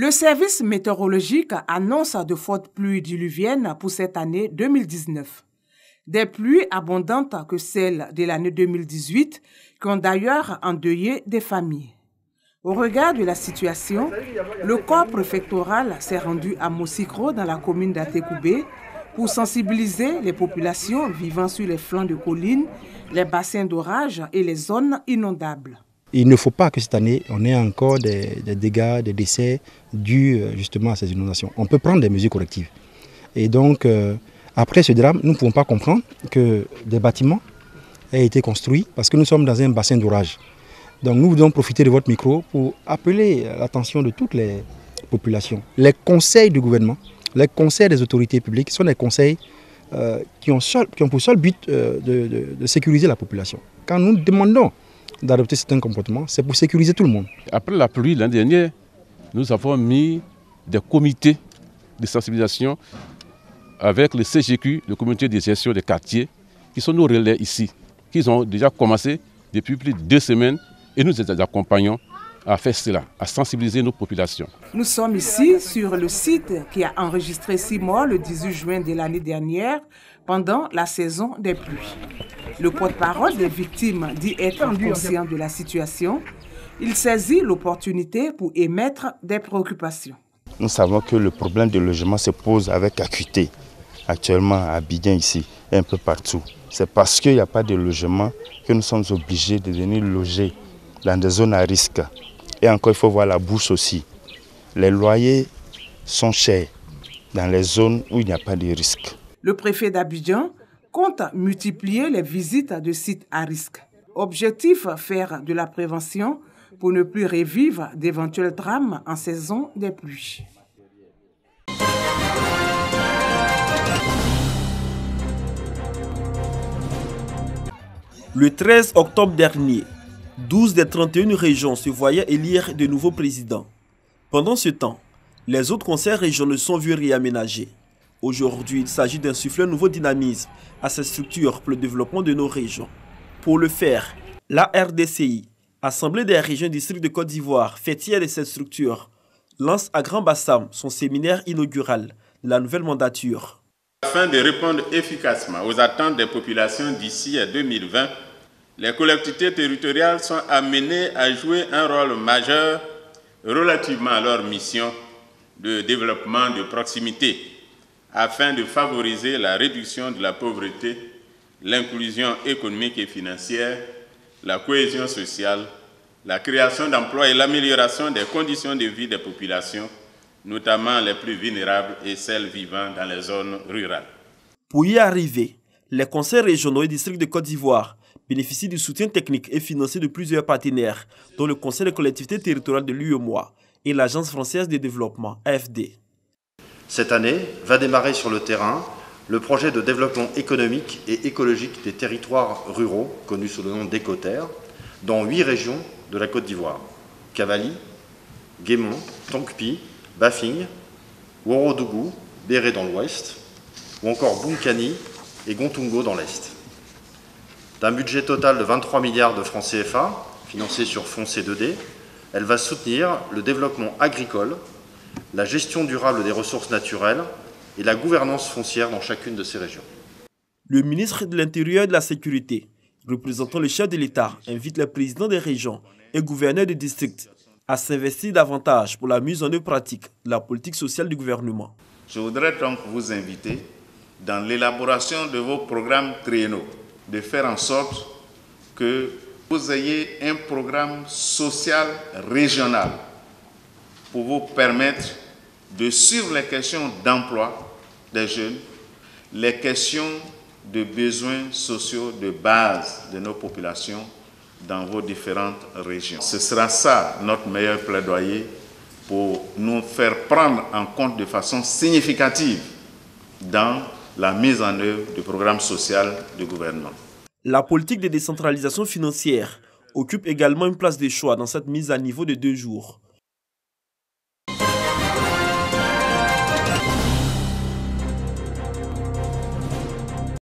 Le service météorologique annonce de fortes pluies diluviennes pour cette année 2019. Des pluies abondantes que celles de l'année 2018 qui ont d'ailleurs endeuillé des familles. Au regard de la situation, le corps préfectoral s'est rendu à Mosikro dans la commune d'Atekoubé pour sensibiliser les populations vivant sur les flancs de collines, les bassins d'orage et les zones inondables. Il ne faut pas que cette année, on ait encore des dégâts, des décès dus justement à ces inondations. On peut prendre des mesures correctives. Et donc, après ce drame, nous ne pouvons pas comprendre que des bâtiments aient été construits parce que nous sommes dans un bassin d'orage. Donc nous voulons profiter de votre micro pour appeler l'attention de toutes les populations. Les conseils du gouvernement, les conseils des autorités publiques sont des conseils qui ont pour seul but de sécuriser la population. Quand nous demandons d'adopter certains comportements, c'est pour sécuriser tout le monde. Après la pluie l'année dernière, nous avons mis des comités de sensibilisation avec le CGQ, le comité de gestion des quartiers, qui sont nos relais ici, qui ont déjà commencé depuis plus de 2 semaines et nous les accompagnons à faire cela, à sensibiliser nos populations. Nous sommes ici sur le site qui a enregistré 6 morts le 18 juin de l'année dernière pendant la saison des pluies. Le porte-parole des victimes dit être conscient de la situation. Il saisit l'opportunité pour émettre des préoccupations. Nous savons que le problème de logement se pose avec acuité actuellement à Abidjan ici et un peu partout. C'est parce qu'il n'y a pas de logement que nous sommes obligés de venir loger dans des zones à risque. Et encore, il faut voir la bourse aussi. Les loyers sont chers dans les zones où il n'y a pas de risque. Le préfet d'Abidjan compte multiplier les visites de sites à risque. Objectif, faire de la prévention pour ne plus revivre d'éventuels drames en saison des pluies. Le 13 octobre dernier, 12 des 31 régions se voyaient élire de nouveaux présidents. Pendant ce temps, les autres conseils régionaux sont vus réaménagés. Aujourd'hui, il s'agit d'insuffler un nouveau dynamisme à ces structures pour le développement de nos régions. Pour le faire, la RDCI, Assemblée des régions districts de Côte d'Ivoire, fêtière de cette structure, lance à Grand Bassam son séminaire inaugural de la nouvelle mandature. Afin de répondre efficacement aux attentes des populations d'ici à 2020, les collectivités territoriales sont amenées à jouer un rôle majeur relativement à leur mission de développement de proximité, afin de favoriser la réduction de la pauvreté, l'inclusion économique et financière, la cohésion sociale, la création d'emplois et l'amélioration des conditions de vie des populations, notamment les plus vulnérables et celles vivant dans les zones rurales. Pour y arriver, les conseils régionaux et districts de Côte d'Ivoire bénéficient du soutien technique et financier de plusieurs partenaires, dont le Conseil des collectivités territoriales de l'UEMOA et l'Agence française de développement, AFD. Cette année va démarrer sur le terrain le projet de développement économique et écologique des territoires ruraux, connu sous le nom d'Écoterre, dans 8 régions de la Côte d'Ivoire: Cavally, Guémont, Tonkpi, Bafing, Ouorodougou, Béré dans l'ouest, ou encore Bunkani et Gontungo dans l'est. D'un budget total de 23 milliards de francs CFA, financé sur fonds C2D, elle va soutenir le développement agricole, la gestion durable des ressources naturelles et la gouvernance foncière dans chacune de ces régions. Le ministre de l'Intérieur et de la Sécurité, représentant le chef de l'État, invite les présidents des régions et gouverneurs de districts à s'investir davantage pour la mise en œuvre pratique de la politique sociale du gouvernement. Je voudrais donc vous inviter, dans l'élaboration de vos programmes triennaux, de faire en sorte que vous ayez un programme social régional pour vous permettre de suivre les questions d'emploi des jeunes, les questions de besoins sociaux de base de nos populations dans vos différentes régions. Ce sera ça notre meilleur plaidoyer pour nous faire prendre en compte de façon significative dans la mise en œuvre du programme social du gouvernement. La politique de décentralisation financière occupe également une place de choix dans cette mise à niveau de 2 jours.